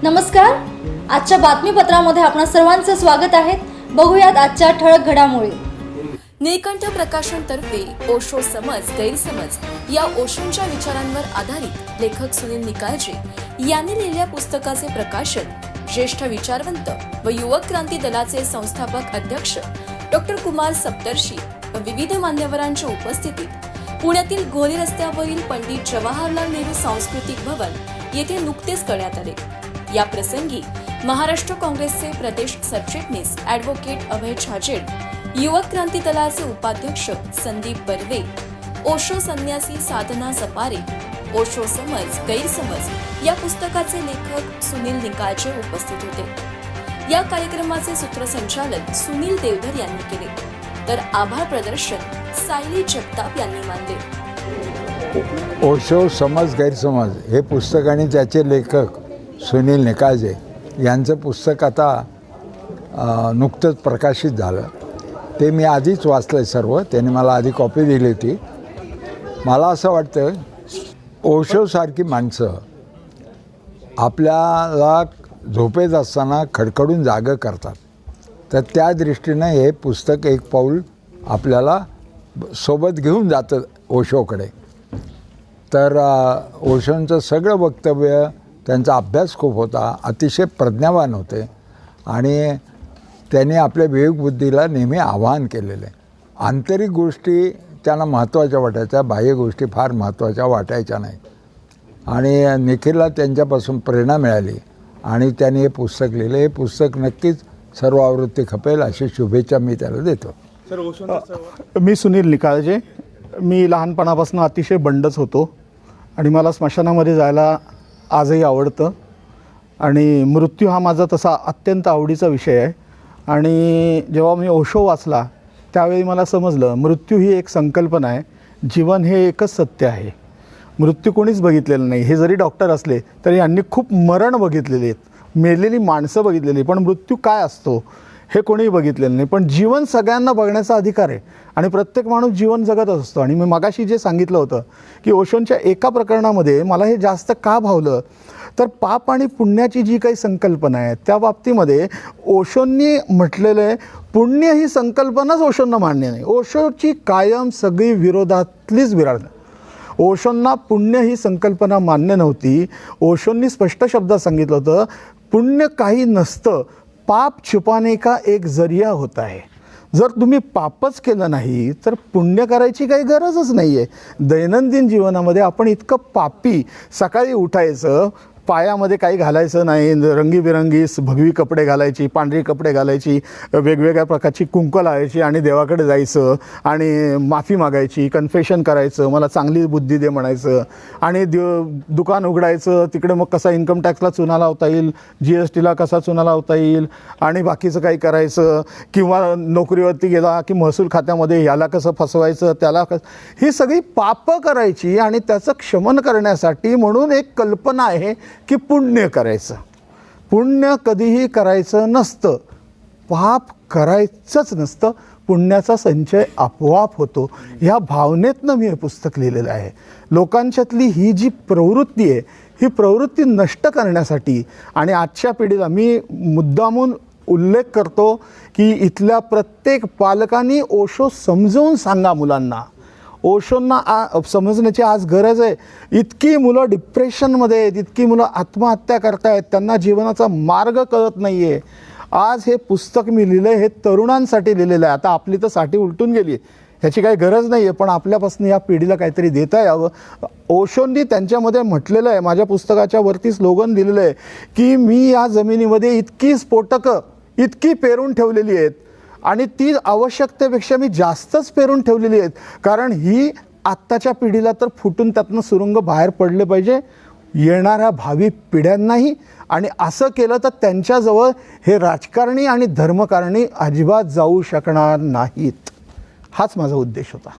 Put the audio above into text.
नमस्कार. आजच्या बातमीपत्रामध्ये आपणा सर्वांचं स्वागत आहे. बघूयात आजच्या ठळक घडामोडी. नीलकंठ प्रकाशनतर्फे ओशो समज गैरसमज या ओशोंच्या विचारांवर आधारित लेखक सुनील निकाळजे यांनी लिहिलेल्या पुस्तकाचे प्रकाशन ज्येष्ठ विचारवंत व युवक क्रांती दलाचे संस्थापक अध्यक्ष डॉक्टर कुमार सप्तर्षी व विविध मान्यवरांच्या उपस्थितीत पुण्यातील घोली रस्त्यावरील पंडित जवाहरलाल नेहरू सांस्कृतिक भवन येथे नुकतेच करण्यात आले. या प्रसंगी महाराष्ट्र काँग्रेसचे प्रदेश सरचिटणीस ॲडव्होकेट अभय छाजेड, युवक क्रांती दलाचे उपाध्यक्ष संदीप बर्वे, ओशो संन्यासी साधना सपारे, ओशो समज गैरसमज या पुस्तकाचे लेखक सुनील निकाळजे उपस्थित होते. या कार्यक्रमाचे सूत्रसंचालन सुनील देवधर यांनी केले, तर आभार प्रदर्शन सायली जगताप यांनी मानले. ओशो समज गैरसमज हे पुस्तक आणि त्याचे लेखक सुनील निकाळजे यांचं पुस्तक आता नुकतंच प्रकाशित झालं. ते मी आधीच वाचलं आहे सर्व. त्यांनी मला आधी कॉपी दिली होती. मला असं वाटतं ओशोसारखी माणसं आपल्याला झोपेत असताना खडखडून जागं करतात. तर त्या दृष्टीनं हे पुस्तक एक पाऊल आपल्याला सोबत घेऊन जातं ओशोकडे. तर ओशोंचं सगळं वक्तव्य, त्यांचा अभ्यास खूप होता, अतिशय प्रज्ञावान होते आणि त्यांनी आपल्या विवेकबुद्धीला नेहमी आवाहन केलेलं आहे. आंतरिक गोष्टी त्यांना महत्त्वाच्या वाटायच्या, बाह्य गोष्टी फार महत्त्वाच्या वाटायच्या नाही. आणि निखिलला त्यांच्यापासून प्रेरणा मिळाली आणि त्यांनी हे पुस्तक लिहिलं. हे पुस्तक नक्कीच सर्व आवृत्ती खपेल अशी शुभेच्छा मी त्याला देतो. मी सुनील निकाळजे. मी लहानपणापासून अतिशय बंडच होतो आणि मला स्मशानामध्ये जायला आजही आवडतं आणि मृत्यू हा माझा तसा अत्यंत आवडीचा विषय आहे. आणि जेव्हा मी ओशो वाचला त्यावेळी मला समजलं मृत्यू ही एक संकल्पना आहे, जीवन हे एकच सत्य आहे. मृत्यू कोणीच बघितलेलं नाही. हे जरी डॉक्टर असले तरी यांनी खूप मरण बघितलेली आहेत, मेलेली माणसं बघितलेली, पण मृत्यू काय असतो हे कोणीही बघितलेलं नाही. पण जीवन सगळ्यांना बघण्याचा अधिकार आहे आणि प्रत्येक माणूस जीवन जगतच असतो. आणि मी मगाशी जे सांगितलं होतं की ओशोंच्या एका प्रकरणामध्ये मला हे जास्त का भावलं, तर पाप आणि पुण्याची जी काही संकल्पना आहे त्या बाबतीमध्ये ओशोंनी म्हटलेलं आहे पुण्य ही संकल्पनाच ओशोंना मान्य नाही. ओशोची कायम सगळी विरोधातलीच विराड. ओशोंना पुण्य ही संकल्पना मान्य नव्हती. ओशोंनी स्पष्ट शब्दात सांगितलं होतं पुण्य काही नसतं, पाप छुपाने का एक जरिया होता है. जर तुम्ही पापच केलं नाही तर पुण्य करायची काही गरजच नाही आहे. दैनंदिन जीवनामध्ये आपण इतकं पापी, सकाळी उठायचं, पायामध्ये काही घालायचं नाही, रंगीबिरंगी भगवी कपडे घालायची, पांढरी कपडे घालायची, वेगवेगळ्या प्रकारची कुंकं लावायची आणि देवाकडे जायचं आणि माफी मागायची, कन्फेशन करायचं, मला चांगली बुद्धी दे म्हणायचं आणि दुकान उघडायचं. तिकडे मग कसा इन्कम टॅक्सला चुना लावता येईल, GSTला कसा चुना लावता येईल आणि बाकीचं काही करायचं. किंवा नोकरीवरती गेला की महसूल खात्यामध्ये ह्याला कसं फसवायचं, त्याला ही सगळी पापं करायची आणि त्याचं क्षमन करण्यासाठी म्हणून एक कल्पना आहे की पुण्य करायचं. पुण्य कधीही करायचं नसतं, पाप करायचंच नसतं, पुण्याचा संचय आपोआप होतो. ह्या भावनेतनं मी हे पुस्तक लिहिलेलं आहे. लोकांच्यातली ही जी प्रवृत्ती आहे ही प्रवृत्ती नष्ट करण्यासाठी आणि आजच्या पिढीला मी मुद्दामून उल्लेख करतो की इथल्या प्रत्येक पालकांनी ओशो समजावून सांगा मुलांना. ओशोंना समजण्याची आज गरज आहे. इतकी मुलं डिप्रेशनमध्ये आहेत, इतकी मुलं आत्महत्या करतायत, त्यांना जीवनाचा मार्ग कळत नाही आहे. आज हे पुस्तक मी लिहिलं आहे हे तरुणांसाठी लिहिलेलं आहे. आता आपली तर साठी उलटून गेली, ह्याची काही गरज नाही आहे, पण आपल्यापासून या पिढीला काहीतरी देता यावं. ओशोंनी त्यांच्यामध्ये म्हटलेलं आहे, माझ्या पुस्तकाच्या वरती स्लोगन दिलेलं आहे की मी या जमिनीमध्ये इतकी स्फोटकं इतकी पेरून ठेवलेली आहेत आणि ती आवश्यकतेपेक्षा मी जास्तच पेरून ठेवलेली आहेत, कारण ही आत्ताच्या पिढीला तर फुटून त्यातनं सुरुंग बाहेर पडले पाहिजे, येणाऱ्या भावी पिढ्यांनाही. आणि असं केलं तर त्यांच्याजवळ हे राजकारणी आणि धर्मकारणी अजिबात जाऊ शकणार नाहीत. हाच माझा उद्देश होता.